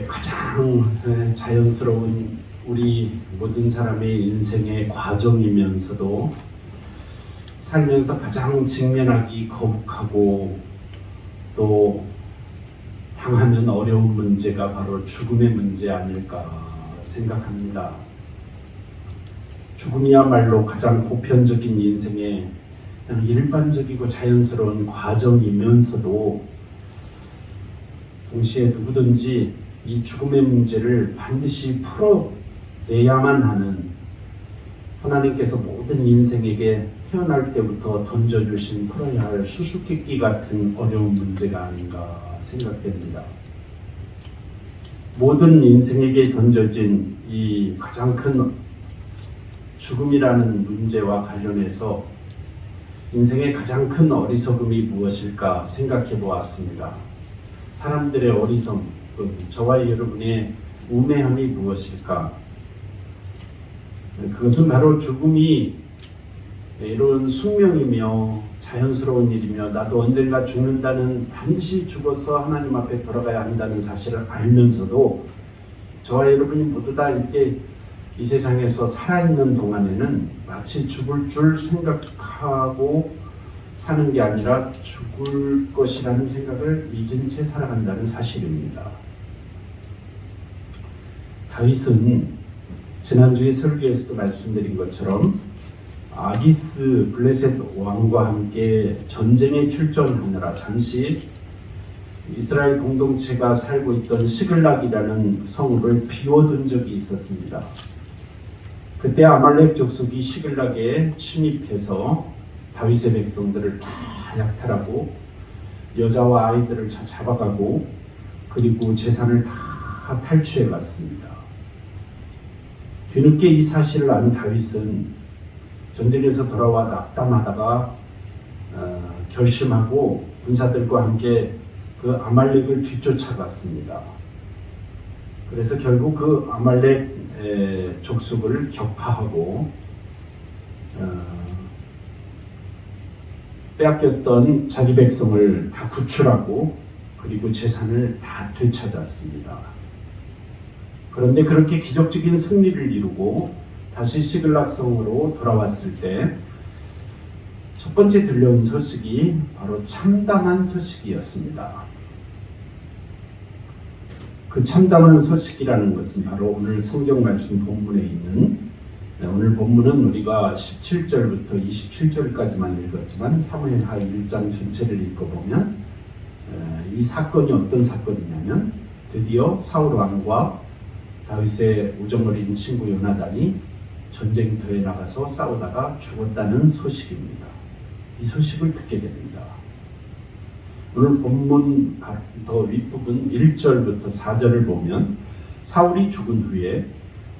가장 자연스러운 우리 모든 사람의 인생의 과정이면서도 살면서 가장 직면하기 거북하고 또 당하면 어려운 문제가 바로 죽음의 문제 아닐까 생각합니다. 죽음이야말로 가장 보편적인 인생의 그냥 일반적이고 자연스러운 과정이면서도 동시에 누구든지 이 죽음의 문제를 반드시 풀어내야만 하는 하나님께서 모든 인생에게 태어날 때부터 던져주신 풀어야 할 수수께끼 같은 어려운 문제가 아닌가 생각됩니다. 모든 인생에게 던져진 이 가장 큰 죽음이라는 문제와 관련해서 인생의 가장 큰 어리석음이 무엇일까 생각해 보았습니다. 사람들의 어리석음, 저와 여러분의 우매함이 무엇일까? 그것은 바로 죽음이 이런 숙명이며 자연스러운 일이며 나도 언젠가 죽는다는, 반드시 죽어서 하나님 앞에 돌아가야 한다는 사실을 알면서도 저와 여러분이 모두 다 이렇게 이 세상에서 살아있는 동안에는 마치 죽을 줄 생각하고 사는 게 아니라 죽을 것이라는 생각을 잊은 채 살아간다는 사실입니다. 다윗은 지난주에 설교에서도 말씀드린 것처럼 아기스 블레셋 왕과 함께 전쟁에 출전하느라 잠시 이스라엘 공동체가 살고 있던 시글락이라는 성읍을 비워둔 적이 있었습니다. 그때 아말렉 족속이 시글락에 침입해서 다윗의 백성들을 다 약탈하고 여자와 아이들을 다 잡아가고 그리고 재산을 다 탈취해 갔습니다. 뒤늦게 이 사실을 안 다윗은 전쟁에서 돌아와 낙담하다가 결심하고 군사들과 함께 그 아말렉을 뒤쫓아갔습니다. 그래서 결국 그 아말렉 족속을 격파하고 빼앗겼던 자기 백성을 다 구출하고 그리고 재산을 다 되찾았습니다. 그런데 그렇게 기적적인 승리를 이루고 다시 시글락 성으로 돌아왔을 때 첫 번째 들려온 소식이 바로 참담한 소식이었습니다. 그 참담한 소식이라는 것은 바로 오늘 성경 말씀 본문에 있는, 오늘 본문은 우리가 17절부터 27절까지만 읽었지만 사무엘하 1장 전체를 읽어보면 이 사건이 어떤 사건이냐면 드디어 사울 왕과 다윗의 우정어린 친구 요나단이 전쟁터에 나가서 싸우다가 죽었다는 소식입니다. 이 소식을 듣게 됩니다. 오늘 본문 더 윗부분 1절부터 4절을 보면 사울이 죽은 후에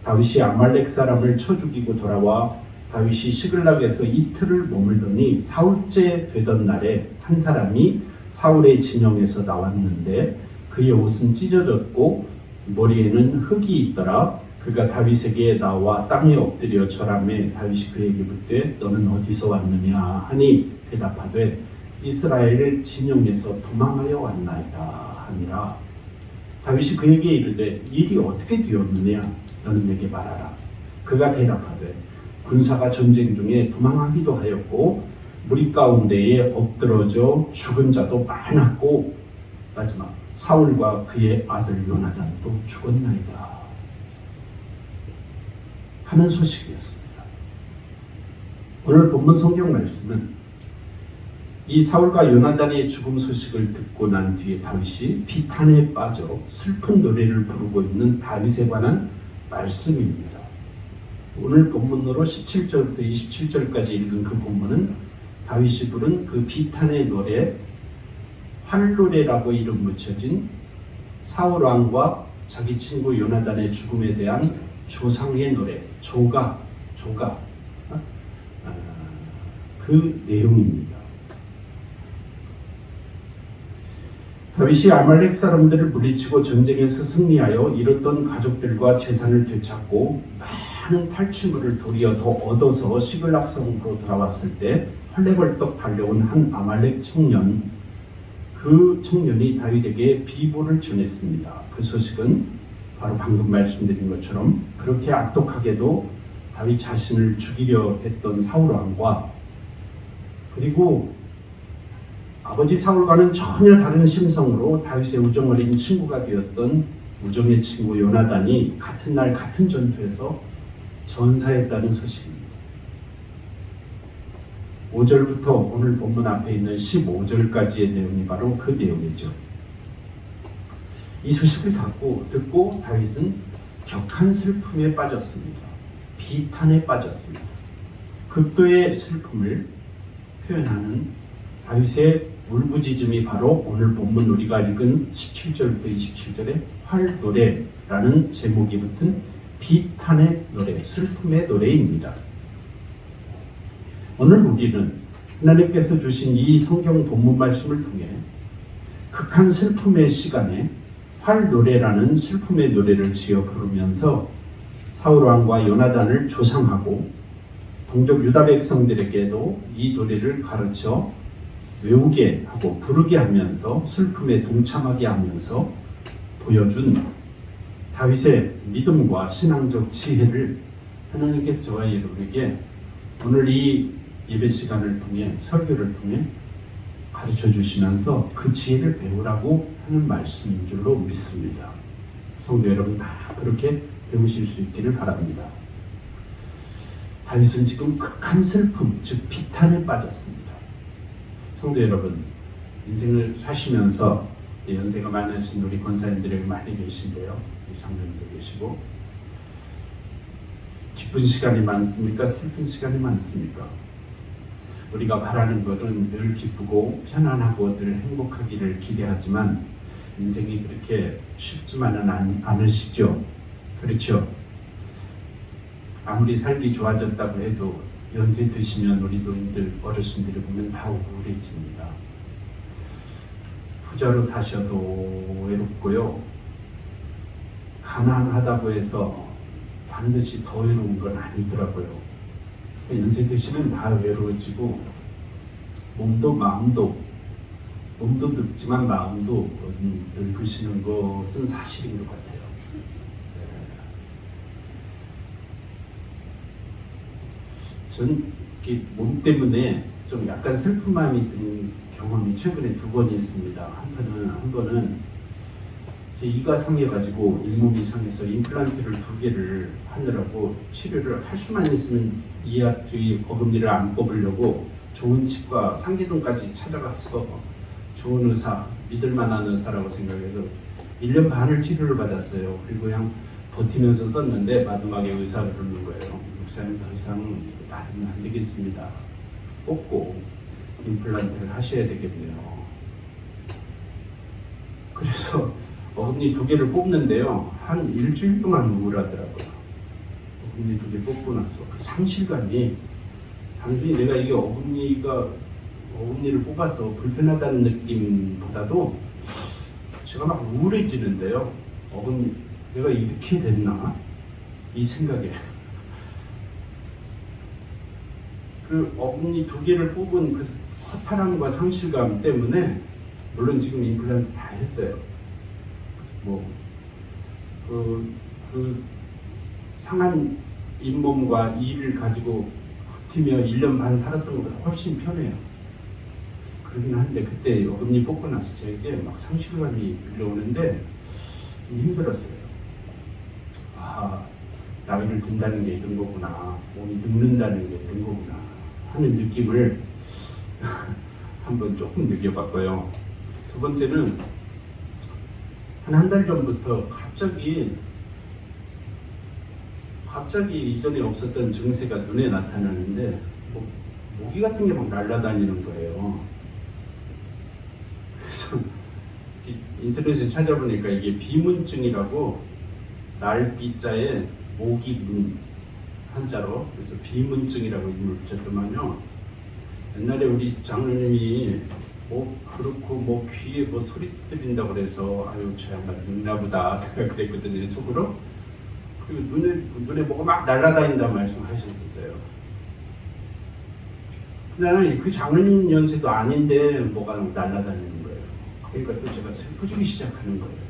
다윗이 아말렉 사람을 쳐 죽이고 돌아와 다윗이 시글락에서 이틀을 머물더니 사흘째 되던 날에 한 사람이 사울의 진영에서 나왔는데 그의 옷은 찢어졌고 머리에는 흙이 있더라. 그가 다윗에게 나와 땅에 엎드려 절하매 다윗이 그에게 묻되 너는 어디서 왔느냐 하니 대답하되 이스라엘을 진영에서 도망하여 왔나이다 하니라. 다윗이 그에게 이르되 일이 어떻게 되었느냐 너는 내게 말하라. 그가 대답하되 군사가 전쟁 중에 도망하기도 하였고 무리 가운데에 엎드러져 죽은 자도 많았고 마지막 사울과 그의 아들 요나단도 죽었나이다 하는 소식이었습니다. 오늘 본문 성경 말씀은 이 사울과 요나단의 죽음 소식을 듣고 난 뒤에 다윗이 비탄에 빠져 슬픈 노래를 부르고 있는 다윗에 관한 말씀입니다. 오늘 본문으로 17절부터 27절까지 읽은 그 본문은 다윗이 부른 그 비탄의 노래 활노래라고 이름 붙여진 사울 왕과 자기 친구 요나단의 죽음에 대한 조상의 노래, 조가 그 내용입니다. 다윗이 아말렉 사람들을 물리치고 전쟁에서 승리하여 잃었던 가족들과 재산을 되찾고 많은 탈취물을 도리어 더 얻어서 시글락 성으로 돌아왔을 때 헐레벌떡 달려온 한 아말렉 청년 그 청년이 다윗에게 비보를 전했습니다. 그 소식은 바로 방금 말씀드린 것처럼 그렇게 악독하게도 다윗 자신을 죽이려 했던 사울 왕과 그리고 아버지 사울과는 전혀 다른 심성으로 다윗의 우정 어린 친구가 되었던 우정의 친구 요나단이 같은 날 같은 전투에서 전사했다는 소식입니다. 5절부터 오늘 본문 앞에 있는 15절까지의 내용이 바로 그 내용이죠. 이 소식을 듣고 다윗은 격한 슬픔에 빠졌습니다. 비탄에 빠졌습니다. 극도의 슬픔을 표현하는 다윗의 울부짖음이 바로 오늘 본문 우리가 읽은 17절부터 27절의 활노래라는 제목이 붙은 비탄의 노래, 슬픔의 노래입니다. 오늘 우리는 하나님께서 주신 이 성경 본문 말씀을 통해 극한 슬픔의 시간에 활노래라는 슬픔의 노래를 지어 부르면서 사울 왕과 요나단을 조상하고 동족 유다 백성들에게도 이 노래를 가르쳐 외우게 하고 부르게 하면서 슬픔에 동참하게 하면서 보여준 다윗의 믿음과 신앙적 지혜를 하나님께서 저와 여러분에게 오늘 이 예배 시간을 통해 설교를 통해 가르쳐 주시면서 그 지혜를 배우라고 하는 말씀인 줄로 믿습니다. 성도 여러분 다 그렇게 배우실 수 있기를 바랍니다. 다윗은 지금 극한 슬픔, 즉 비탄에 빠졌습니다. 성도 여러분, 인생을 사시면서 연세가 많으신 우리 권사님들이 많이 계신데요. 장로님도 계시고 기쁜 시간이 많습니까? 슬픈 시간이 많습니까? 우리가 바라는 것은 늘 기쁘고 편안하고 늘 행복하기를 기대하지만 인생이 그렇게 쉽지만은 않으시죠? 그렇죠? 아무리 살기 좋아졌다고 해도 연세 드시면 우리 노인들 어르신들이 보면 다 우울해집니다. 부자로 사셔도 외롭고요. 가난하다고 해서 반드시 더 외로운 건 아니더라고요. 연세 드시면 다 외로워지고 몸도 늙지만 마음도 늙으시는 것은 사실인 것 같아요. 전 몸 때문에 좀 약간 슬픈 마음이 든 경험이 최근에 2번 있습니다. 한 번은 제 이가 상해가지고 잇몸이 상해서 임플란트를 2개를 하느라고 치료를 할 수만 있으면 이 어금니를 안 뽑으려고 좋은 치과 상계동까지 찾아가서 좋은 의사, 믿을 만한 의사라고 생각해서 1년 반을 치료를 받았어요. 그리고 그냥 버티면서 썼는데 마지막에 의사가 그러는 거예요. 목사님 더 이상 나는 안 되겠습니다. 뽑고 임플란트를 하셔야 되겠네요. 그래서 어금니 2개를 뽑는데요. 한 일주일 동안 우울하더라고요. 어금니 2개 뽑고 나서 그 상실감이 단순히 내가 이게 어금니를 뽑아서 불편하다는 느낌보다도 제가 막 우울해지는데요. 내가 이렇게 됐나? 이 생각에 그 어금니 2개를 뽑은 그 허탈함과 상실감 때문에 물론 지금 임플란트 다 했어요. 그 상한 잇몸과 이를 가지고 버티며 1년 반 살았던 것보다 훨씬 편해요. 그러긴 한데 그때 어금니 뽑고 나서 저에게 막 상실감이 밀려오는데 좀 힘들었어요. 나이를 든다는 게 이런 거구나, 몸이 늙는다는 게 이런 거구나 하는 느낌을 한번 조금 느껴봤고요. 2번째는 한 달 전부터 갑자기 이전에 없었던 증세가 눈에 나타나는데 모기 같은 게 막 날아다니는 거예요. 그래서 인터넷에 찾아보니까 이게 비문증이라고 날비자에 모기문 한자로 그래서 비문증이라고 이름을 붙였더만요. 옛날에 우리 장로님이 그렇고 귀에 소리 들린다고 그래서 아유 저 양반 늙나보다 그랬거든요 속으로. 그리고 눈에 뭐가 막 날아다닌다 말씀하셨었어요. 근데 그 장로님 연세도 아닌데 뭐가 날아다니는 거예요. 그러니까 또 제가 슬퍼지기 시작하는 거예요.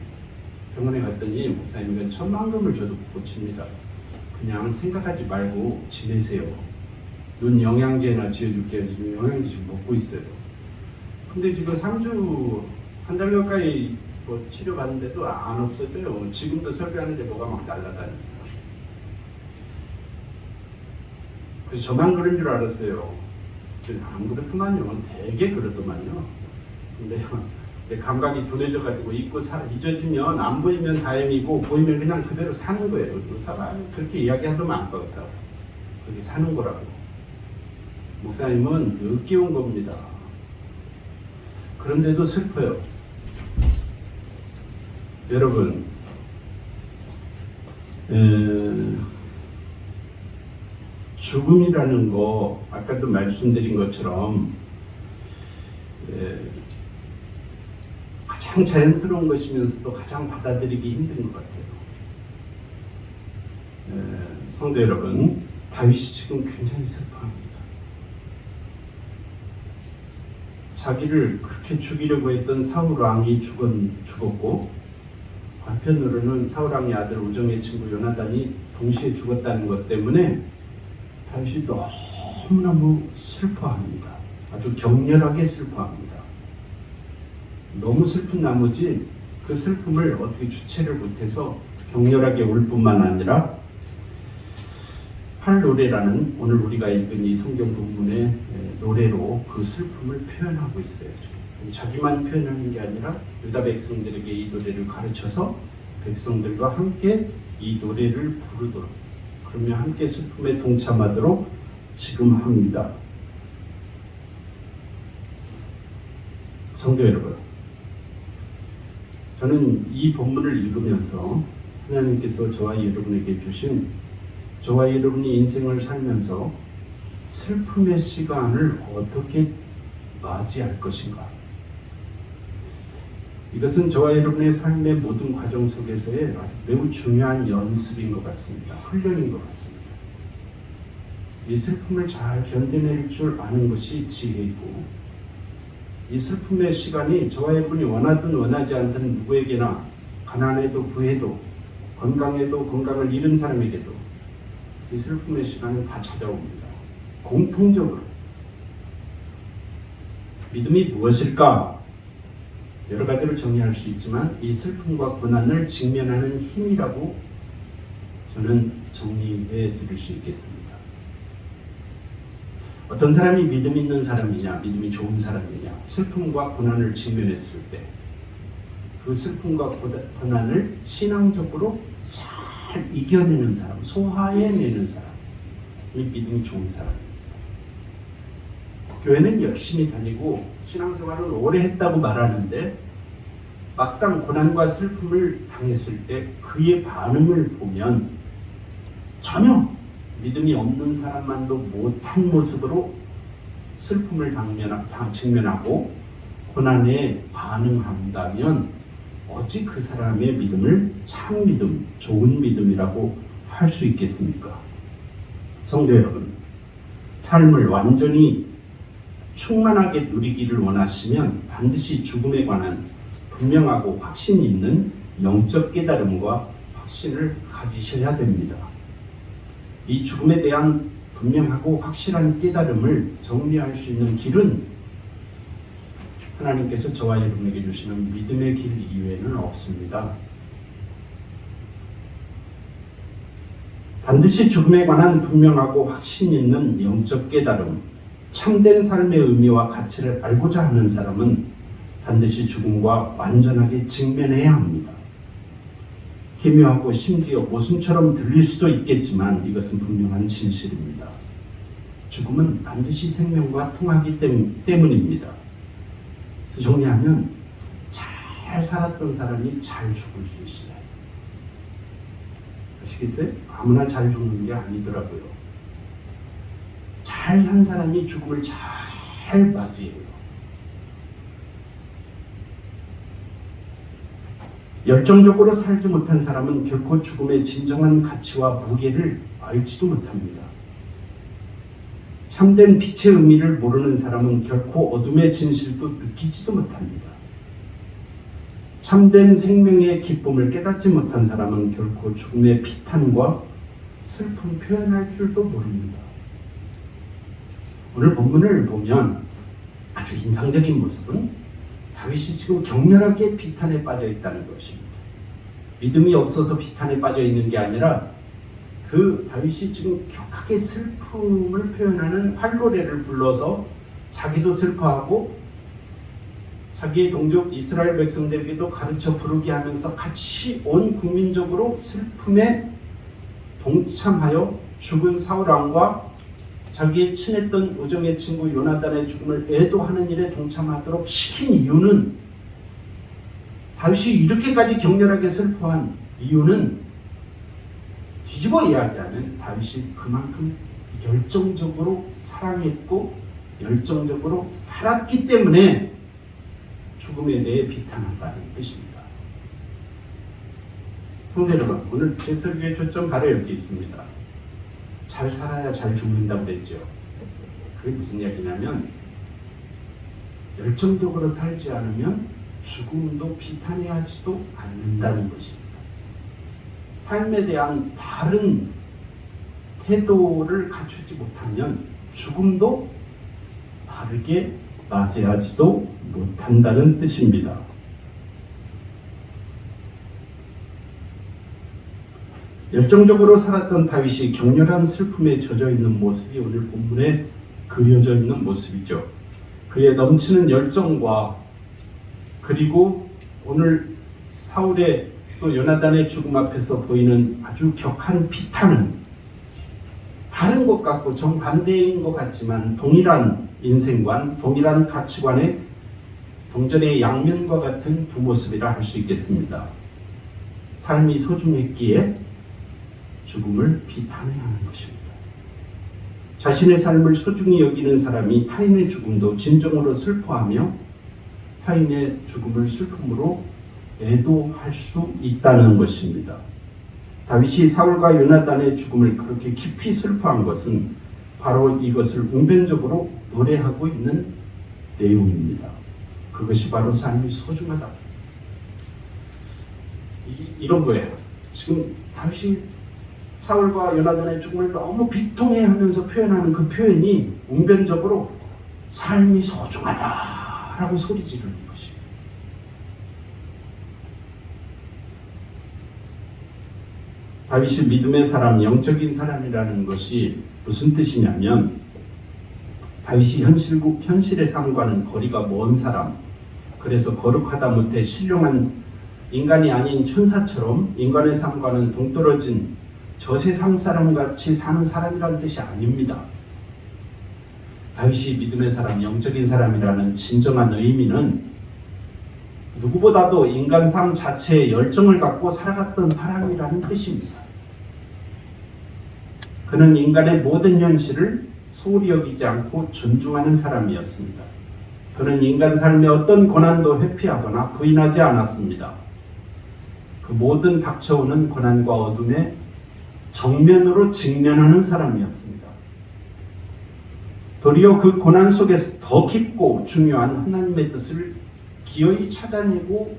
병원에 갔더니 목사님이 천만금을 줘도 못 고칩니다. 그냥 생각하지 말고 지내세요. 눈 영양제나 지어줄게. 지금 영양제 지금 먹고 있어요. 근데 지금 3주 한 달 가까이 뭐 치료 받는데도 안 없어져요. 지금도 설교하는데 뭐가 막 날아다닙니다. 그래서 저만 그런 줄 알았어요. 안 그렇더만요. 되게 그러더만요. 근데 감각이 둔해져가지고 잊어지면 안 보이면 다행이고 보이면 그냥 그대로 사는 거예요. 그렇게 이야기하면 안 봐서 그렇게 사는 거라고. 목사님은 역겨운 겁니다. 그런데도 슬퍼요. 여러분, 죽음이라는 거 아까도 말씀드린 것처럼 가장 자연스러운 것이면서도 가장 받아들이기 힘든 것 같아요. 성도 여러분, 다윗이 지금 굉장히 슬퍼합니다. 자기를 그렇게 죽이려고 했던 사울 왕이 죽었고, 한편으로는 사울 왕의 아들 우정의 친구 요나단이 동시에 죽었다는 것 때문에 다윗이 너무너무 슬퍼합니다. 아주 격렬하게 슬퍼합니다. 너무 슬픈 나머지 그 슬픔을 어떻게 주체를 못해서 격렬하게 울 뿐만 아니라 할노래라는 오늘 우리가 읽은 이 성경 본문의 노래로 그 슬픔을 표현하고 있어요. 자기만 표현하는 게 아니라 유다 백성들에게 이 노래를 가르쳐서 백성들과 함께 이 노래를 부르도록, 그러면 함께 슬픔에 동참하도록 지금 합니다. 성도 여러분, 저는 이 본문을 읽으면서 하나님께서 저와 여러분에게 주신, 저와 여러분이 인생을 살면서 슬픔의 시간을 어떻게 맞이할 것인가, 이것은 저와 여러분의 삶의 모든 과정 속에서의 매우 중요한 연습인 것 같습니다. 훈련인 것 같습니다. 이 슬픔을 잘 견뎌낼 줄 아는 것이 지혜이고, 이 슬픔의 시간이 저와 여러분이 원하든 원하지 않든 누구에게나, 가난해도 부해도 건강해도 건강을 잃은 사람에게도 이 슬픔의 시간은 다 찾아옵니다. 공통적으로. 믿음이 무엇일까? 여러 가지로 정의할 수 있지만 이 슬픔과 고난을 직면하는 힘이라고 저는 정리해 드릴 수 있겠습니다. 어떤 사람이 믿음 있는 사람이냐, 믿음이 좋은 사람이냐, 슬픔과 고난을 직면했을 때 그 슬픔과 고난을 신앙적으로 잘 이겨내는 사람, 소화해내는 사람이 믿음이 좋은 사람입니다. 교회는 열심히 다니고 신앙생활을 오래 했다고 말하는데 막상 고난과 슬픔을 당했을 때 그의 반응을 보면 전혀 믿음이 없는 사람만도 못한 모습으로 슬픔을 직면하고 고난에 반응한다면 어찌 그 사람의 믿음을 참 믿음, 좋은 믿음이라고 할 수 있겠습니까? 성도 여러분, 삶을 완전히 충만하게 누리기를 원하시면 반드시 죽음에 관한 분명하고 확신 있는 영적 깨달음과 확신을 가지셔야 됩니다. 이 죽음에 대한 분명하고 확실한 깨달음을 정리할 수 있는 길은 하나님께서 저와 여러분에게 주시는 믿음의 길 이외에는 없습니다. 반드시 죽음에 관한 분명하고 확신 있는 영적 깨달음, 참된 삶의 의미와 가치를 알고자 하는 사람은 반드시 죽음과 완전하게 직면해야 합니다. 기묘하고 심지어 모순처럼 들릴 수도 있겠지만 이것은 분명한 진실입니다. 죽음은 반드시 생명과 통하기 때문입니다. 정리하면 잘 살았던 사람이 잘 죽을 수 있어요. 아시겠어요? 아무나 잘 죽는 게 아니더라고요. 잘 산 사람이 죽음을 잘 맞이해요. 열정적으로 살지 못한 사람은 결코 죽음의 진정한 가치와 무게를 알지도 못합니다. 참된 빛의 의미를 모르는 사람은 결코 어둠의 진실도 느끼지도 못합니다. 참된 생명의 기쁨을 깨닫지 못한 사람은 결코 죽음의 비탄과 슬픔 표현할 줄도 모릅니다. 오늘 본문을 보면 아주 인상적인 모습은 다윗이 지금 격렬하게 비탄에 빠져 있다는 것입니다. 믿음이 없어서 비탄에 빠져 있는 게 아니라 그 다윗이 지금 격하게 슬픔을 표현하는 활노래를 불러서 자기도 슬퍼하고 자기의 동족 이스라엘 백성들에게도 가르쳐 부르게 하면서 같이 온 국민적으로 슬픔에 동참하여 죽은 사울 왕과 자기의 친했던 우정의 친구 요나단의 죽음을 애도하는 일에 동참하도록 시킨 이유는, 다윗이 이렇게까지 격렬하게 슬퍼한 이유는 뒤집어 이야기하면 다윗이 그만큼 열정적으로 사랑했고 열정적으로 살았기 때문에 죽음에 대해 비탄한다는 뜻입니다. 성도 여러분, 오늘 제 설교의 초점 바로 여기 있습니다. 잘 살아야 잘 죽는다고 그랬죠. 그게 무슨 이야기냐면 열정적으로 살지 않으면 죽음도 비탄해하지도 않는다는 것입니다. 삶에 대한 바른 태도를 갖추지 못하면 죽음도 바르게 맞이하지도 못한다는 뜻입니다. 열정적으로 살았던 다윗이 격렬한 슬픔에 젖어 있는 모습이 오늘 본문에 그려져 있는 모습이죠. 그의 넘치는 열정과 그리고 오늘 사울의 또 요나단의 죽음 앞에서 보이는 아주 격한 비탄은 다른 것 같고 정반대인 것 같지만 동일한 인생관, 동일한 가치관의 동전의 양면과 같은 두 모습이라 할 수 있겠습니다. 삶이 소중했기에 죽음을 비탄해야 하는 것입니다. 자신의 삶을 소중히 여기는 사람이 타인의 죽음도 진정으로 슬퍼하며 타인의 죽음을 슬픔으로 애도할 수 있다는 것입니다. 다윗이 사울과 요나단의 죽음을 그렇게 깊이 슬퍼한 것은 바로 이것을 웅변적으로 노래하고 있는 내용입니다. 그것이 바로 삶이 소중하다. 이런 거예요. 지금 다윗이 사울과 요나단의 죽음을 너무 비통해하면서 표현하는 그 표현이 웅변적으로 삶이 소중하다라고 소리 지르는 것이에요. 다윗이 믿음의 사람, 영적인 사람이라는 것이 무슨 뜻이냐면 다윗이 현실의 삶과는 거리가 먼 사람, 그래서 거룩하다 못해 신령한 인간이 아닌 천사처럼 인간의 삶과는 동떨어진 저 세상 사람같이 사는 사람이라는 뜻이 아닙니다. 다윗이 믿음의 사람, 영적인 사람이라는 진정한 의미는 누구보다도 인간 삶 자체에 열정을 갖고 살아갔던 사람이라는 뜻입니다. 그는 인간의 모든 현실을 소홀히 여기지 않고 존중하는 사람이었습니다. 그는 인간 삶의 어떤 고난도 회피하거나 부인하지 않았습니다. 그 모든 닥쳐오는 고난과 어둠에 정면으로 직면하는 사람이었습니다. 도리어 그 고난 속에서 더 깊고 중요한 하나님의 뜻을 기어이 찾아내고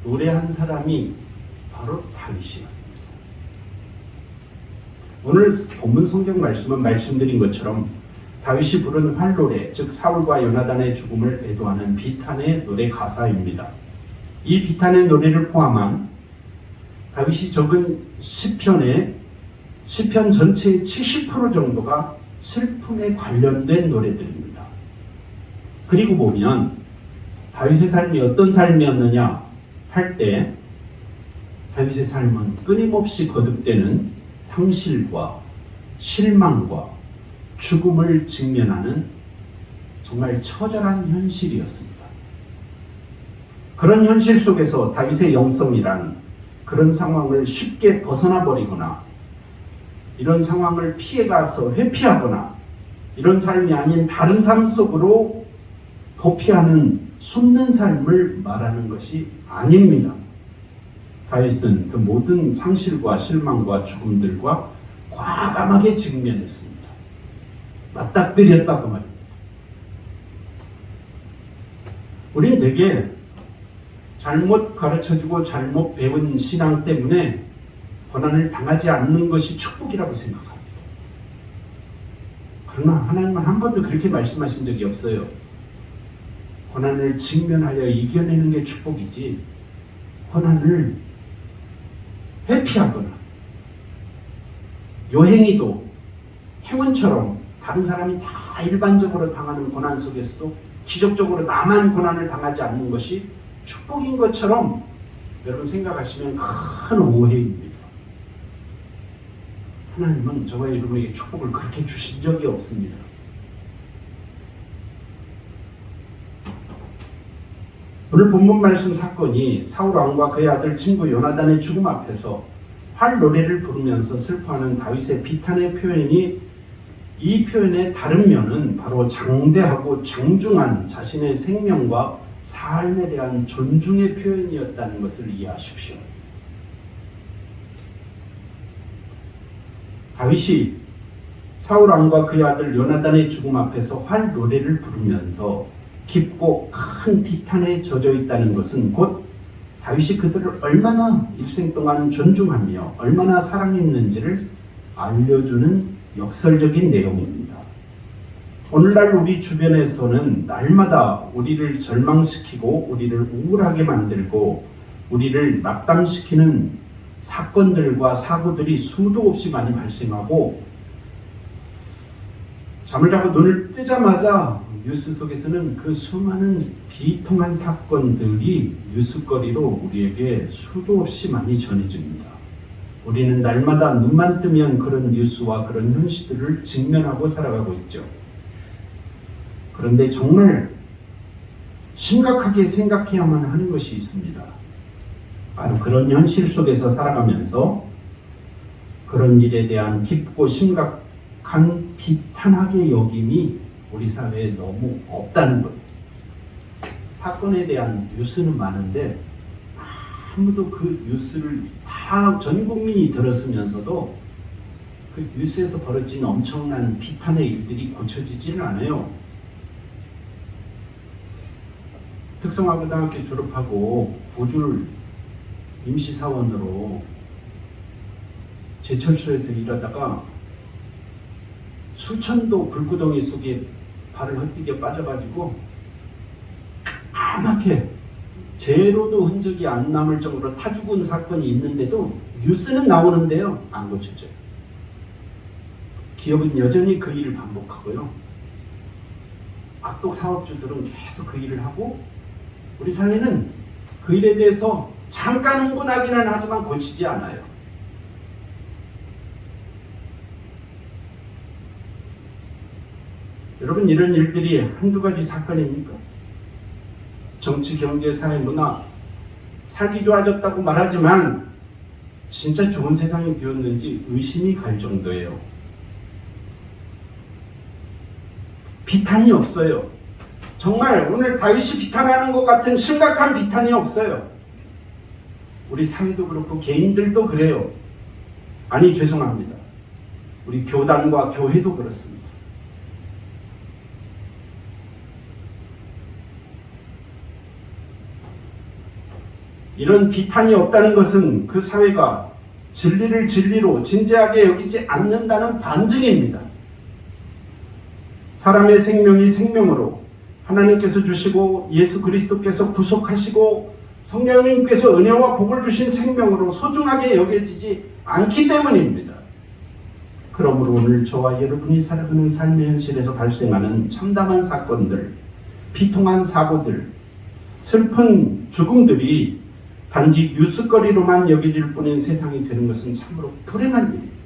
노래한 사람이 바로 다윗이었습니다. 오늘 본문 성경 말씀은 말씀드린 것처럼 다윗이 부른 활노래, 즉 사울과 요나단의 죽음을 애도하는 비탄의 노래 가사입니다. 이 비탄의 노래를 포함한 다윗이 적은 시편 전체의 70% 정도가 슬픔에 관련된 노래들입니다. 그리고 보면 다윗의 삶이 어떤 삶이었느냐 할 때 다윗의 삶은 끊임없이 거듭되는 상실과 실망과 죽음을 직면하는 정말 처절한 현실이었습니다. 그런 현실 속에서 다윗의 영성이란 그런 상황을 쉽게 벗어나 버리거나 이런 상황을 피해가서 회피하거나 이런 삶이 아닌 다른 삶 속으로 도피하는 숨는 삶을 말하는 것이 아닙니다. 다윗은 그 모든 상실과 실망과 죽음들과 과감하게 직면했습니다. 맞닥뜨렸다고 말입니다. 우리는 되게 잘못 가르쳐주고 잘못 배운 신앙 때문에 고난을 당하지 않는 것이 축복이라고 생각합니다. 그러나 하나님은 한 번도 그렇게 말씀하신 적이 없어요. 고난을 직면하여 이겨내는 게 축복이지, 고난을 회피하거나 요행이도 행운처럼 다른 사람이 다 일반적으로 당하는 고난 속에서도 기적적으로 나만 고난을 당하지 않는 것이 축복인 것처럼 여러분 생각하시면 큰 오해입니다. 하나님은 저와 여러분에게 축복을 그렇게 주신 적이 없습니다. 오늘 본문 말씀 사건이 사울 왕과 그의 아들 친구 요나단의 죽음 앞에서 활 노래를 부르면서 슬퍼하는 다윗의 비탄의 표현이, 이 표현의 다른 면은 바로 장대하고 장중한 자신의 생명과 삶에 대한 존중의 표현이었다는 것을 이해하십시오. 다윗이 사울 왕과 그의 아들 요나단의 죽음 앞에서 활 노래를 부르면서 깊고 큰 비탄에 젖어 있다는 것은 곧 다윗이 그들을 얼마나 일생 동안 존중하며 얼마나 사랑했는지를 알려주는 역설적인 내용입니다. 오늘날 우리 주변에서는 날마다 우리를 절망시키고 우리를 우울하게 만들고 우리를 낙담시키는 사건들과 사고들이 수도 없이 많이 발생하고, 잠을 자고 눈을 뜨자마자 뉴스 속에서는 그 수많은 비통한 사건들이 뉴스거리로 우리에게 수도 없이 많이 전해집니다. 우리는 날마다 눈만 뜨면 그런 뉴스와 그런 현실들을 직면하고 살아가고 있죠. 그런데 정말 심각하게 생각해야만 하는 것이 있습니다. 바로 그런 현실 속에서 살아가면서 그런 일에 대한 깊고 심각한 비탄하게 여김이 우리 사회에 너무 없다는 거예요. 사건에 대한 뉴스는 많은데 아무도 그 뉴스를 다 전 국민이 들었으면서도 그 뉴스에서 벌어진 엄청난 비탄의 일들이 고쳐지지를 않아요. 특성화고등학교 졸업하고 5줄 임시사원으로 제철소에서 일하다가 수천도 불구덩이 속에 발을 헛디뎌 빠져가지고 까맣게 제로도 흔적이 안 남을 정도로 타 죽은 사건이 있는데도 뉴스는 나오는데요, 안 고쳐져요. 기업은 여전히 그 일을 반복하고요. 악독 사업주들은 계속 그 일을 하고, 우리 사회는 그 일에 대해서 잠깐 흥분하기는 하지만 고치지 않아요. 여러분, 이런 일들이 한두 가지 사건입니까? 정치, 경제, 사회, 문화 살기 좋아졌다고 말하지만 진짜 좋은 세상이 되었는지 의심이 갈 정도예요. 비탄이 없어요. 정말 오늘 다윗이 비탄하는 것 같은 심각한 비탄이 없어요. 우리 사회도 그렇고 개인들도 그래요. 아니, 죄송합니다. 우리 교단과 교회도 그렇습니다. 이런 비탄이 없다는 것은 그 사회가 진리를 진리로 진지하게 여기지 않는다는 반증입니다. 사람의 생명이 생명으로 하나님께서 주시고 예수 그리스도께서 구속하시고 성령님께서 은혜와 복을 주신 생명으로 소중하게 여겨지지 않기 때문입니다. 그러므로 오늘 저와 여러분이 살아가는 삶의 현실에서 발생하는 참담한 사건들, 비통한 사고들, 슬픈 죽음들이 단지 뉴스거리로만 여겨질 뿐인 세상이 되는 것은 참으로 불행한 일입니다.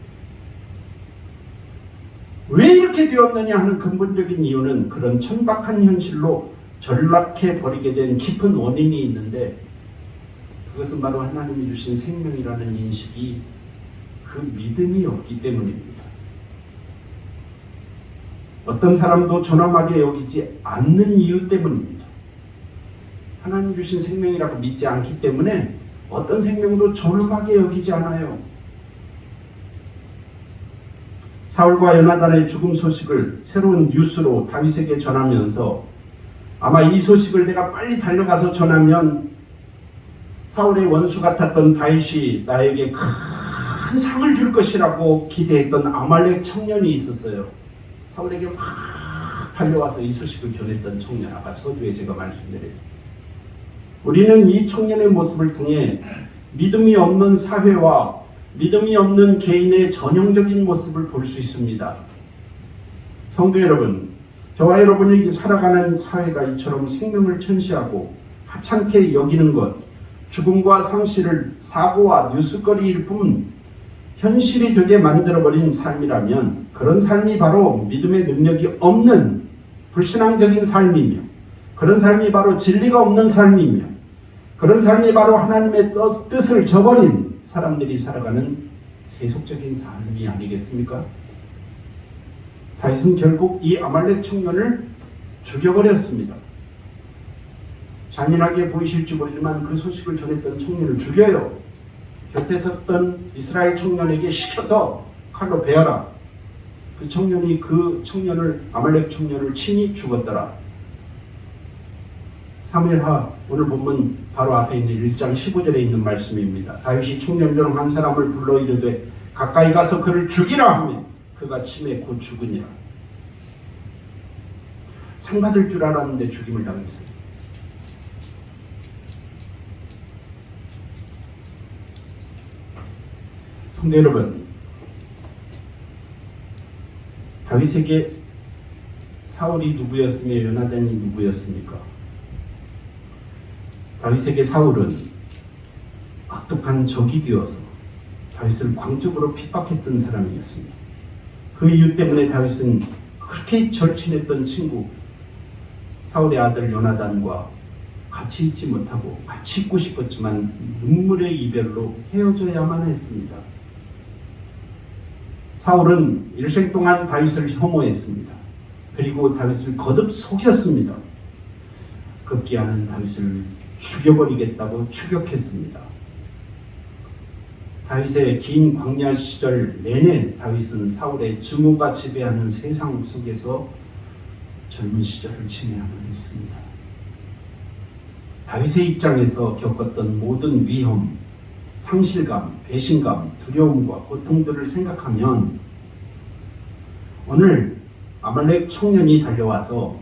왜 이렇게 되었느냐 하는 근본적인 이유는 그런 천박한 현실로 전락해 버리게 된 깊은 원인이 있는데, 그것은 바로 하나님이 주신 생명이라는 인식이, 그 믿음이 없기 때문입니다. 어떤 사람도 존엄하게 여기지 않는 이유 때문입니다. 하나님 주신 생명이라고 믿지 않기 때문에 어떤 생명도 존엄하게 여기지 않아요. 사울과 요나단의 죽음 소식을 새로운 뉴스로 다윗에게 전하면서 아마 이 소식을 내가 빨리 달려가서 전하면 사울의 원수 같았던 다윗이 나에게 큰 상을 줄 것이라고 기대했던 아말렉 청년이 있었어요. 사울에게 막 달려와서 이 소식을 전했던 청년, 아까 서두에 제가 말씀드렸죠. 우리는 이 청년의 모습을 통해 믿음이 없는 사회와 믿음이 없는 개인의 전형적인 모습을 볼 수 있습니다. 성도 여러분, 저와 여러분이 살아가는 사회가 이처럼 생명을 천시하고 하찮게 여기는 것, 죽음과 상실을 사고와 뉴스거리일 뿐 현실이 되게 만들어버린 삶이라면 그런 삶이 바로 믿음의 능력이 없는 불신앙적인 삶이며, 그런 삶이 바로 진리가 없는 삶이며, 그런 삶이 바로 하나님의 뜻을 저버린 사람들이 살아가는 세속적인 삶이 아니겠습니까? 다윗은 결국 이 아말렉 청년을 죽여버렸습니다. 잔인하게 보이실지 모르지만 그 소식을 전했던 청년을 죽여요. 곁에 섰던 이스라엘 청년에게 시켜서 칼로 베어라. 그 청년이 아말렉 청년을 친히 죽었더라. 사무엘하 오늘 본문 바로 앞에 있는 1장 15절에 있는 말씀입니다. 다윗이 청년 중 한 사람을 불러 이르되 가까이 가서 그를 죽이라 하며 그가 침에 곧 죽으니라. 상 받을 줄 알았는데 죽임을 당했어요. 성도 여러분, 다윗에게 사울이 누구였으며 요나단이 누구였습니까? 다윗에게 사울은 악독한 적이 되어서 다윗을 광적으로 핍박했던 사람이었습니다. 그 이유 때문에 다윗은 그렇게 절친했던 친구 사울의 아들 요나단과 같이 있지 못하고 같이 있고 싶었지만 눈물의 이별로 헤어져야만 했습니다. 사울은 일생 동안 다윗을 혐오했습니다. 그리고 다윗을 거듭 속였습니다. 급기야는 다윗을 죽여버리겠다고 추격했습니다. 다윗의 긴 광야 시절 내내 다윗은 사울의 증오가 지배하는 세상 속에서 젊은 시절을 지내야만 했습니다. 다윗의 입장에서 겪었던 모든 위험, 상실감, 배신감, 두려움과 고통들을 생각하면 오늘 아말렉 청년이 달려와서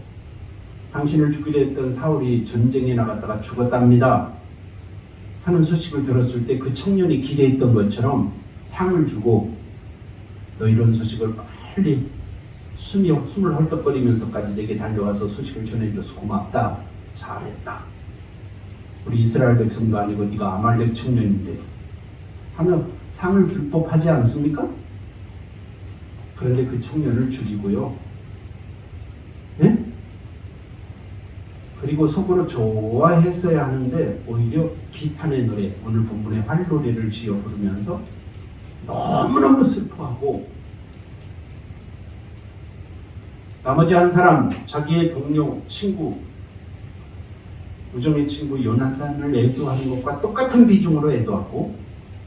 당신을 죽이려 했던 사울이 전쟁에 나갔다가 죽었답니다 하는 소식을 들었을 때 그 청년이 기대했던 것처럼 상을 주고 너 이런 소식을 빨리 숨을 헐떡거리면서까지 내게 달려와서 소식을 전해줘서 고맙다, 잘했다, 우리 이스라엘 백성도 아니고 네가 아말렉 청년인데 하며 상을 줄 법하지 않습니까? 그런데 그 청년을 죽이고요. 네? 그리고 속으로 좋아했어야 하는데 오히려 비탄의 노래, 오늘 본문의 활노래를 지어 부르면서 너무너무 슬퍼하고 나머지 한 사람, 자기의 동료, 친구, 우정의 친구 요나단을 애도하는 것과 똑같은 비중으로 애도하고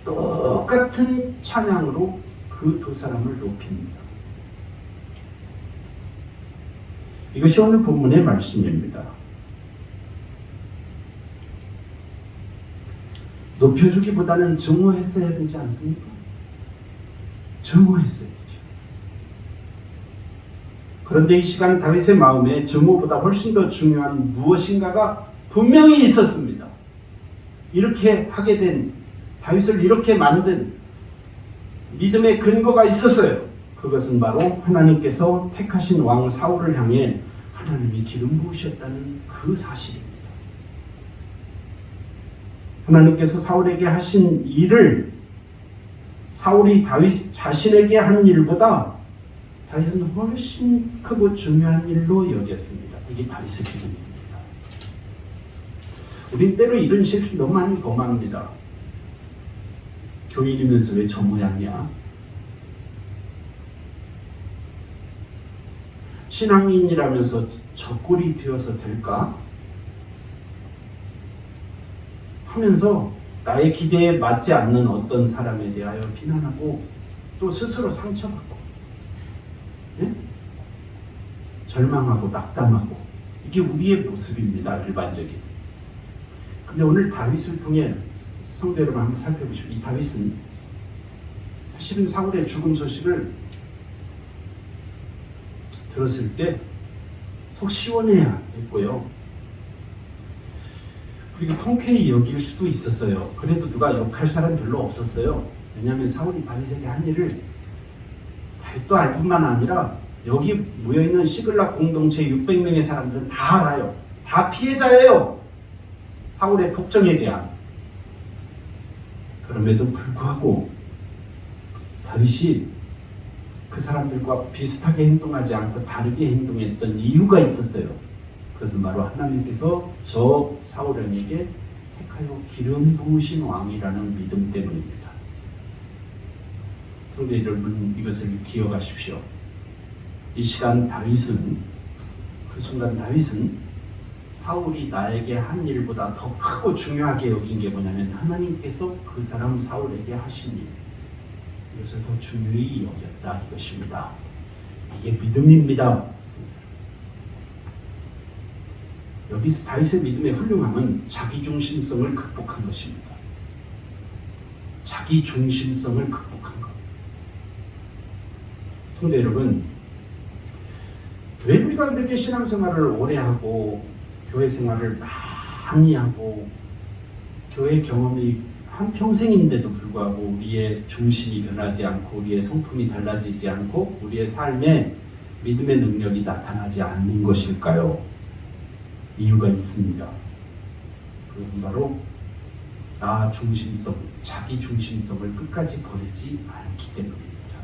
똑같은 찬양으로 그 두 사람을 높입니다. 이것이 오늘 본문의 말씀입니다. 높여주기보다는 증오했어야 되지 않습니까? 증오했어야 되죠. 그런데 이 시간 다윗의 마음에 증오보다 훨씬 더 중요한 무엇인가가 분명히 있었습니다. 이렇게 하게 된, 다윗을 이렇게 만든 믿음의 근거가 있었어요. 그것은 바로 하나님께서 택하신 왕 사울을 향해 하나님이 기름 부으셨다는 그 사실입니다. 하나님께서 사울에게 하신 일을 사울이 다윗 자신에게 한 일보다 다윗은 훨씬 크고 중요한 일로 여겼습니다. 이게 다윗의 기름입니다. 우린 때로 이런 실수 너무 많이 범합니다. 교인이면서 왜 저 모양이야? 신앙인이라면서 저 꼴이 되어서 될까? 하면서 나의 기대에 맞지 않는 어떤 사람에 대하여 비난하고 또 스스로 상처받고 네? 절망하고 낙담하고 이게 우리의 모습입니다. 일반적인. 근데 오늘 다윗을 통해 성도 여러분 한번 살펴보시오. 이 다윗은 사실은 사울의 죽음 소식을 들었을 때 속 시원해야 했고요. 그리고 통쾌히 여길 수도 있었어요. 그래도 누가 욕할 사람 별로 없었어요. 왜냐하면 사울이 다윗에게 한 일을 다윗도 알 뿐만 아니라 여기 모여있는 시글락 공동체 600명의 사람들은 다 알아요. 다 피해자예요. 사울의 폭정에 대한. 그럼에도 불구하고 다윗이 그 사람들과 비슷하게 행동하지 않고 다르게 행동했던 이유가 있었어요. 그것은 바로 하나님께서 저 사울에게 택하여 기름 부으신 왕이라는 믿음 때문입니다. 성도 여러분, 이것을 기억하십시오. 이 시간 다윗은, 그 순간 다윗은 사울이 나에게 한 일보다 더 크고 중요하게 여긴 게 뭐냐면 하나님께서 그 사람 사울에게 하신 일, 이것을 더 중요히 여겼다 이것입니다. 이게 믿음입니다. 여기서 다윗의 믿음의 훌륭함은 자기중심성을 극복한 것입니다. 자기중심성을 극복한 것. 성도 여러분, 왜 우리가 이렇게 신앙생활을 오래 하고 교회 생활을 많이 하고 교회 경험이 한평생인데도 불구하고 우리의 중심이 변하지 않고 우리의 성품이 달라지지 않고 우리의 삶에 믿음의 능력이 나타나지 않는 것일까요? 이유가 있습니다. 그것은 바로 나 중심성, 자기 중심성을 끝까지 버리지 않기 때문입니다.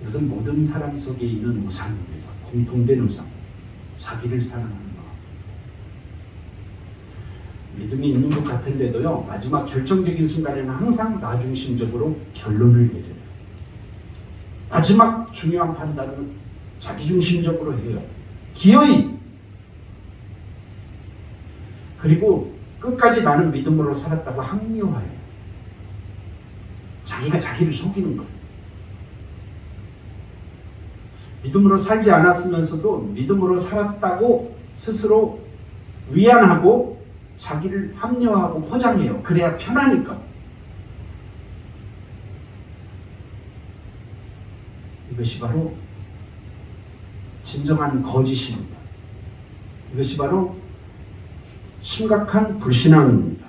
이것은 모든 사람 속에 있는 우상입니다. 공통된 우상. 자기를 사랑하는 마음. 믿음이 있는 것 같은데도요, 마지막 결정적인 순간에는 항상 나 중심적으로 결론을 내려요. 마지막 중요한 판단은 자기 중심적으로 해요. 기어이. 그리고 끝까지 나는 믿음으로 살았다고 합리화해요. 자기가 자기를 속이는 거예요. 믿음으로 살지 않았으면서도 믿음으로 살았다고 스스로 위안하고 자기를 합리화하고 포장해요. 그래야 편하니까. 이것이 바로 진정한 거짓입니다. 이것이 바로 심각한 불신앙입니다.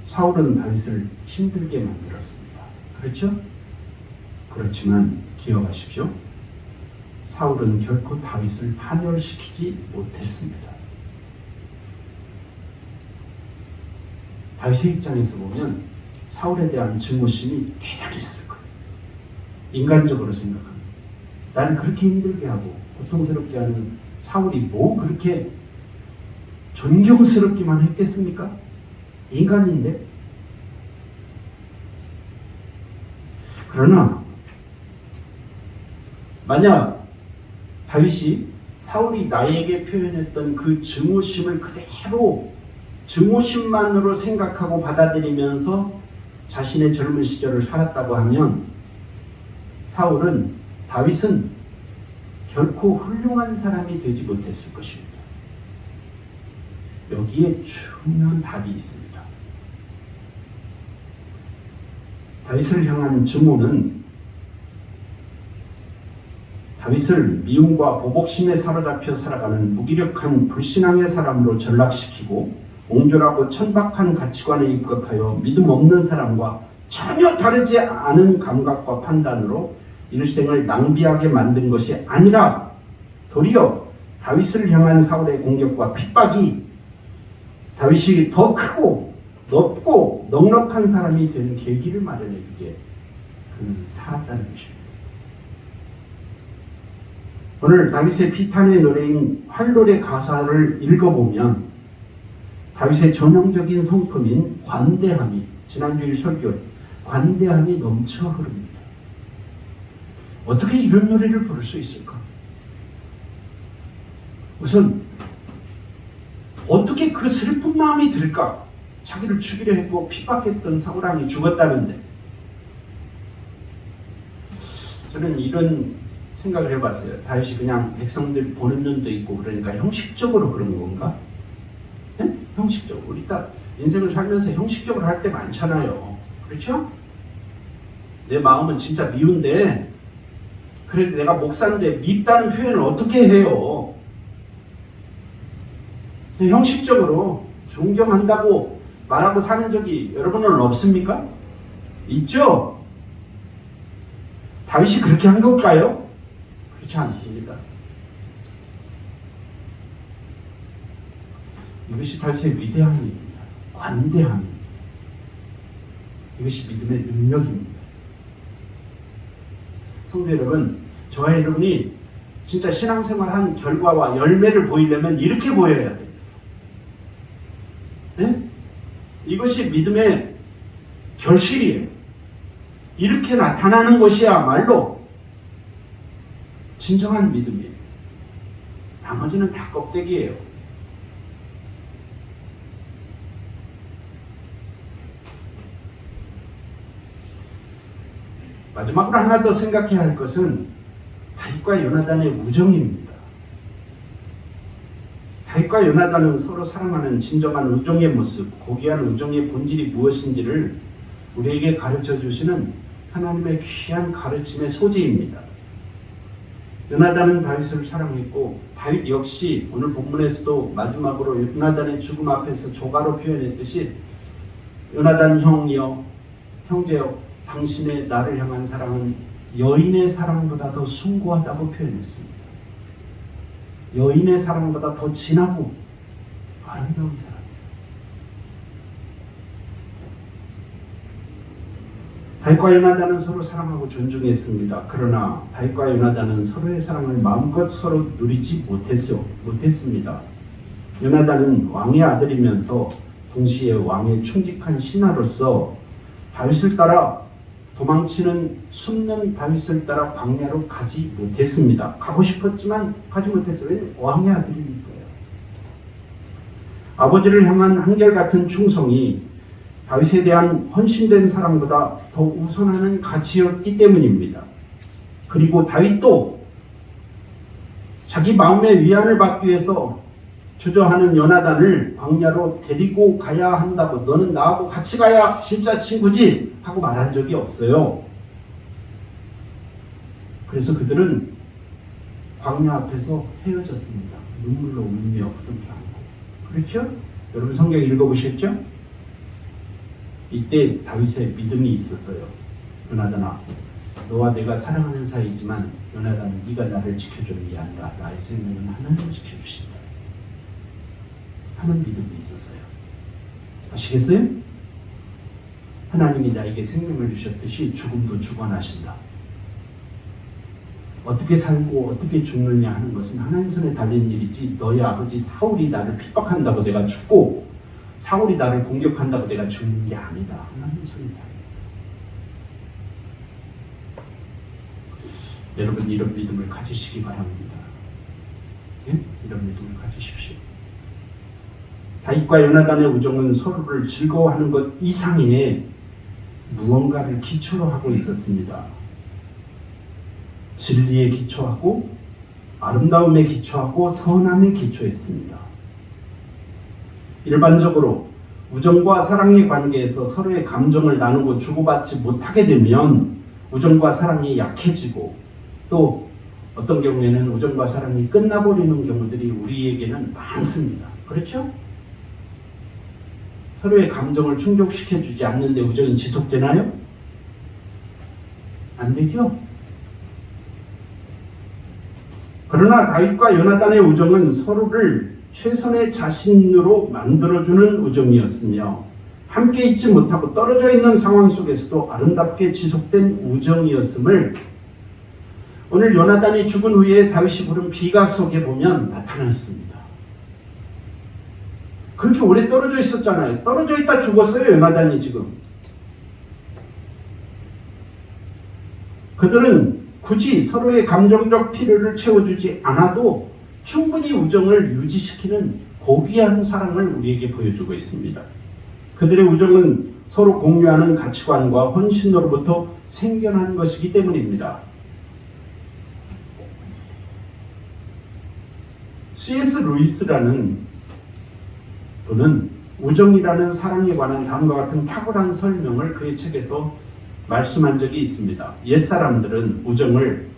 사울은 다윗을 힘들게 만들었습니다. 그렇죠? 그렇지만 기억하십시오. 사울은 결코 다윗을 파멸시키지 못했습니다. 다윗의 입장에서 보면 사울에 대한 증오심이 대단히 있을 거예요. 인간적으로 생각합니다. 나를 그렇게 힘들게 하고 고통스럽게 하는 사울이 뭐 그렇게 존경스럽기만 했겠습니까? 인간인데. 그러나 만약 다윗이 사울이 나에게 표현했던 그 증오심을 그대로 증오심만으로 생각하고 받아들이면서 자신의 젊은 시절을 살았다고 하면 다윗은 결코 훌륭한 사람이 되지 못했을 것입니다. 여기에 중요한 답이 있습니다. 다윗을 향한 증오는 다윗을 미움과 보복심에 사로잡혀 살아가는 무기력한 불신앙의 사람으로 전락시키고 옹졸하고 천박한 가치관에 입각하여 믿음 없는 사람과 전혀 다르지 않은 감각과 판단으로 일생을 낭비하게 만든 것이 아니라 도리어 다윗을 향한 사울의 공격과 핍박이 다윗이 더 크고 넓고 넉넉한 사람이 되는 계기를 마련해 주게 살았다는 것입니다. 오늘 다윗의 비탄의 노래인 활노래 가사를 읽어보면 다윗의 전형적인 성품인 관대함이, 지난주일 설교 관대함이 넘쳐 흐릅니다. 어떻게 이런 노래를 부를 수 있을까? 우선 어떻게 그 슬픈 마음이 들까? 자기를 죽이려 했고 핍박했던 사울왕이 죽었다는데. 저는 이런 생각을 해봤어요. 다윗이 그냥 백성들 보는 눈도 있고 그러니까 형식적으로 그런 건가? 네? 형식적으로. 우리 딱 인생을 살면서 형식적으로 할 때 많잖아요. 그렇죠? 내 마음은 진짜 미운데 그래도 내가 목사인데 밉다는 표현을 어떻게 해요? 형식적으로 존경한다고 말하고 사는 적이 여러분은 없습니까? 있죠? 다윗이 그렇게 한 걸까요? 그렇지 않습니다. 이것이 다윗의 위대함입니다. 관대함입니다. 이것이 믿음의 능력입니다. 성도 여러분, 저와 여러분이 진짜 신앙생활한 결과와 열매를 보이려면 이렇게 보여야 돼요. 네? 이것이 믿음의 결실이에요. 이렇게 나타나는 것이야말로 진정한 믿음이에요. 나머지는 다 껍데기예요. 마지막으로 하나 더 생각해야 할 것은 다윗과 요나단의 우정입니다. 다윗과 요나단은 서로 사랑하는 진정한 우정의 모습, 고귀한 우정의 본질이 무엇인지를 우리에게 가르쳐 주시는 하나님의 귀한 가르침의 소재입니다. 요나단은 다윗을 사랑했고 다윗 역시 오늘 본문에서도 마지막으로 요나단의 죽음 앞에서 조가로 표현했듯이 요나단 형이여, 형제여, 당신의 나를 향한 사랑은 여인의 사랑보다 더 숭고하다고 표현했습니다. 여인의 사랑보다 더 진하고 아름다운 사랑. 다윗과 요나단은 서로 사랑하고 존중했습니다. 그러나 다윗과 요나단은 서로의 사랑을 마음껏 서로 누리지 못했습니다. 요나단은 왕의 아들이면서 동시에 왕의 충직한 신하로서 다윗을 따라 도망치는 숨는 다윗을 따라 광야로 가지 못했습니다. 가고 싶었지만 가지 못했어요. 왜냐하면 왕의 아들이니까요. 아버지를 향한 한결같은 충성이 다윗에 대한 헌신된 사랑보다 더 우선하는 가치였기 때문입니다. 그리고 다윗도 자기 마음의 위안을 받기 위해서 주저하는 요나단을 광야로 데리고 가야 한다고, 너는 나하고 같이 가야 진짜 친구지 하고 말한 적이 없어요. 그래서 그들은 광야 앞에서 헤어졌습니다. 눈물로 울며 부둥켜 안고. 그렇죠? 여러분 성경 읽어보셨죠? 이때 다윗의 믿음이 있었어요. 요나단아, 너와 내가 사랑하는 사이지만 요나단은 네가 나를 지켜주는 게 아니라 나의 생명은 하나님이 지켜주신다 하는 믿음이 있었어요. 아시겠어요? 하나님이 나에게 생명을 주셨듯이 죽음도 주관하신다. 어떻게 살고 어떻게 죽느냐 하는 것은 하나님 손에 달린 일이지 너희 아버지 사울이 나를 핍박한다고 내가 죽고 사울이 나를 공격한다고 내가 죽는 게 아니다. 하나님 손에 달린. 여러분 이런 믿음을 가지시기 바랍니다. 예? 이런 믿음을 가지십시오. 다윗과 요나단의 우정은 서로를 즐거워하는 것 이상의 무언가를 기초로 하고 있었습니다. 진리에 기초하고 아름다움에 기초하고 선함에 기초했습니다. 일반적으로 우정과 사랑의 관계에서 서로의 감정을 나누고 주고받지 못하게 되면 우정과 사랑이 약해지고 또 어떤 경우에는 우정과 사랑이 끝나버리는 경우들이 우리에게는 많습니다. 그렇죠? 서로의 감정을 충족시켜주지 않는데 우정이 지속되나요? 안 되죠? 그러나 다윗과 요나단의 우정은 서로를 최선의 자신으로 만들어주는 우정이었으며 함께 있지 못하고 떨어져 있는 상황 속에서도 아름답게 지속된 우정이었음을 오늘 요나단이 죽은 후에 다윗이 부른 비가 속에 보면 나타났습니다. 그렇게 오래 떨어져 있었잖아요. 떨어져 있다 죽었어요. 요나단이 지금. 그들은 굳이 서로의 감정적 필요를 채워주지 않아도 충분히 우정을 유지시키는 고귀한 사랑을 우리에게 보여주고 있습니다. 그들의 우정은 서로 공유하는 가치관과 헌신으로부터 생겨난 것이기 때문입니다. C.S. 루이스라는 분은 우정이라는 사랑에 관한 다음과 같은 탁월한 설명을 그의 책에서 말씀한 적이 있습니다. 옛사람들은 우정을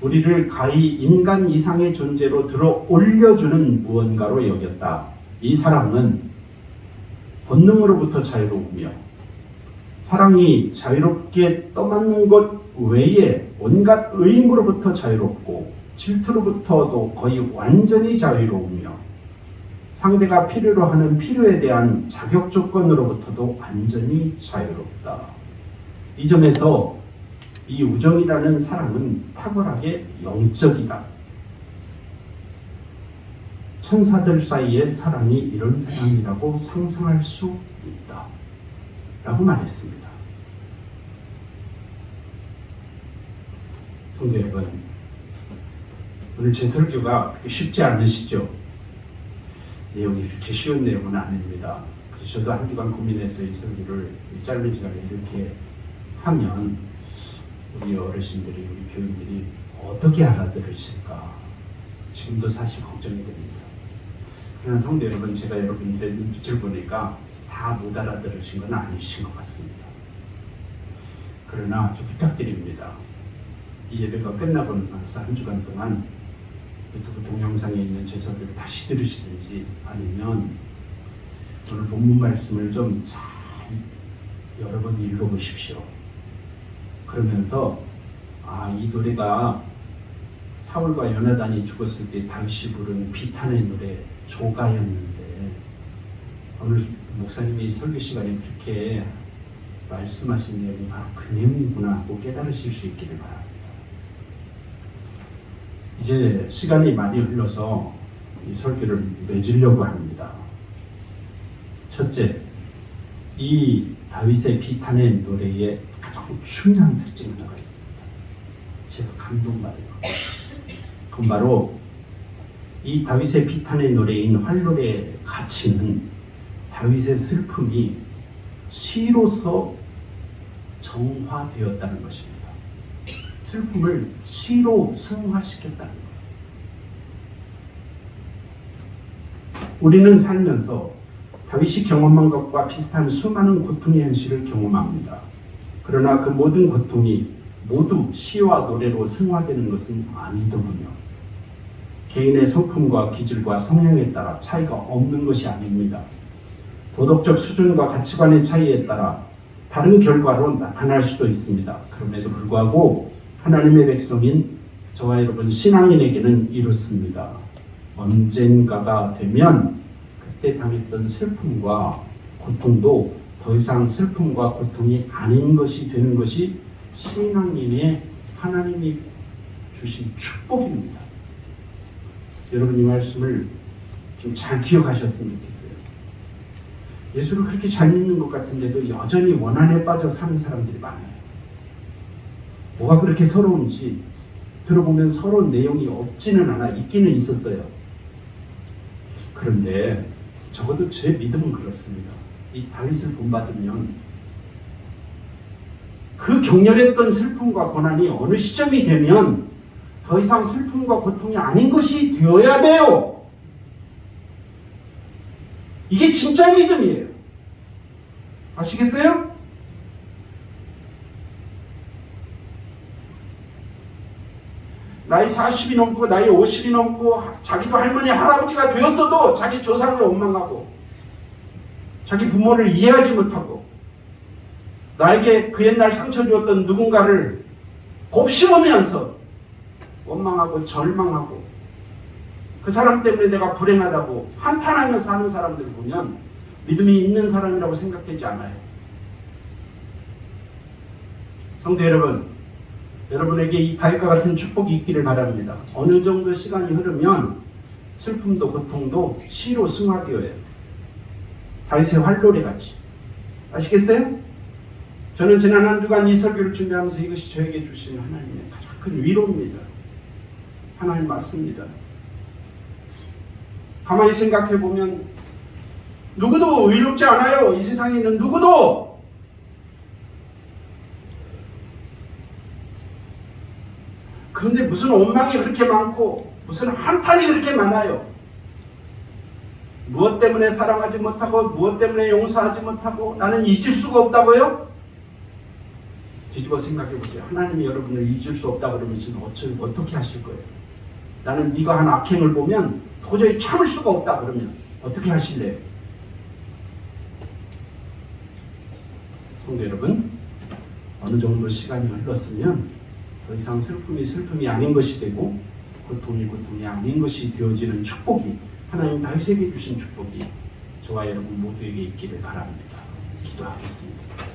우리를 가히 인간 이상의 존재로 들어 올려주는 무언가로 여겼다. 이 사랑은 본능으로부터 자유로우며 사랑이 자유롭게 떠맞는 것 외에 온갖 의무로부터 자유롭고 질투로부터도 거의 완전히 자유로우며 상대가 필요로 하는 필요에 대한 자격 조건으로부터도 완전히 자유롭다. 이 점에서 이 우정이라는 사랑은 탁월하게 영적이다. 천사들 사이의 사랑이 이런 사랑이라고 상상할 수 있다. 라고 말했습니다. 성도 여러분, 오늘 제 설교가 그렇게 쉽지 않으시죠? 내용이 이렇게 쉬운 내용은 아닙니다. 그래서 저도 한 주간 고민해서 이 설교를 짧은 시간에 이렇게 하면 우리 어르신들이, 우리 교인들이 어떻게 알아들으실까? 지금도 사실 걱정이 됩니다. 그러나 성도 여러분, 제가 여러분들의 눈빛을 보니까 다 못 알아들으신 건 아니신 것 같습니다. 그러나 좀 부탁드립니다. 이 예배가 끝나고 나서 한 주간 동안 유튜브 동영상에 있는 제 설교를 다시 들으시든지 아니면 오늘 본문 말씀을 좀 잘 여러 번 읽어보십시오. 그러면서 이 노래가 사울과 요나단이 죽었을 때 다윗이 부른 비탄의 노래 조가였는데 오늘 목사님이 설교 시간에 그렇게 말씀하신 내용이 바로 그 내용이구나 하고 깨달으실 수 있기를 바랍니다. 이제 시간이 많이 흘러서 이 설교를 맺으려고 합니다. 첫째, 이 다윗의 비탄의 노래에 가장 중요한 특징이 하나가 있습니다. 제가 감동받은 것. 그건 바로 이 다윗의 비탄의 노래인 활노래의 가치는 다윗의 슬픔이 시로서 정화되었다는 것입니다. 슬픔을 시로 승화시켰다는 거예요. 우리는 살면서 다윗이 경험한 것과 비슷한 수많은 고통의 현실을 경험합니다. 그러나 그 모든 고통이 모두 시와 노래로 승화되는 것은 아니더군요. 개인의 성품과 기질과 성향에 따라 차이가 없는 것이 아닙니다. 도덕적 수준과 가치관의 차이에 따라 다른 결과로 나타날 수도 있습니다. 그럼에도 불구하고 하나님의 백성인 저와 여러분 신앙인에게는 이렇습니다. 언젠가가 되면 그때 당했던 슬픔과 고통도 더 이상 슬픔과 고통이 아닌 것이 되는 것이 신앙인의 하나님이 주신 축복입니다. 여러분 이 말씀을 좀 잘 기억하셨으면 좋겠어요. 예수를 그렇게 잘 믿는 것 같은데도 여전히 원한에 빠져 사는 사람들이 많아요. 뭐가 그렇게 서러운지 들어보면 서러운 내용이 없지는 않아 있기는 있었어요. 그런데 적어도 제 믿음은 그렇습니다. 이 다윗을 본받으면 그 격렬했던 슬픔과 고난이 어느 시점이 되면 더 이상 슬픔과 고통이 아닌 것이 되어야 돼요. 이게 진짜 믿음이에요. 아시겠어요? 나이 40이 넘고 나이 50이 넘고 자기도 할머니 할아버지가 되었어도 자기 조상을 원망하고 자기 부모를 이해하지 못하고 나에게 그 옛날 상처 주었던 누군가를 곱씹으면서 원망하고 절망하고 그 사람 때문에 내가 불행하다고 한탄하면서 하는 사람들을 보면 믿음이 있는 사람이라고 생각되지 않아요. 성도 여러분, 여러분에게 이 다윗과 같은 축복이 있기를 바랍니다. 어느 정도 시간이 흐르면 슬픔도 고통도 시로 승화되어야 돼요. 다윗의 활노래 같이. 아시겠어요? 저는 지난 한 주간 이 설교를 준비하면서 이것이 저에게 주신 하나님의 가장 큰 위로입니다. 하나님 맞습니다. 가만히 생각해 보면 누구도 의롭지 않아요. 이 세상에 있는 누구도. 그런데 무슨 원망이 그렇게 많고 무슨 한탄이 그렇게 많아요. 무엇 때문에 사랑하지 못하고 무엇 때문에 용서하지 못하고 나는 잊을 수가 없다고요? 뒤집어 생각해 보세요. 하나님이 여러분을 잊을 수 없다 그러면 지금 어떻게 하실 거예요? 나는 네가 한 악행을 보면 도저히 참을 수가 없다 그러면 어떻게 하실래요? 성도 여러분, 어느 정도 시간이 흘렀으면 더 이상 슬픔이 아닌 것이 되고 고통이 아닌 것이 되어지는 축복이 하나님 다윗에게 주신 축복이 저와 여러분 모두에게 있기를 바랍니다. 기도하겠습니다.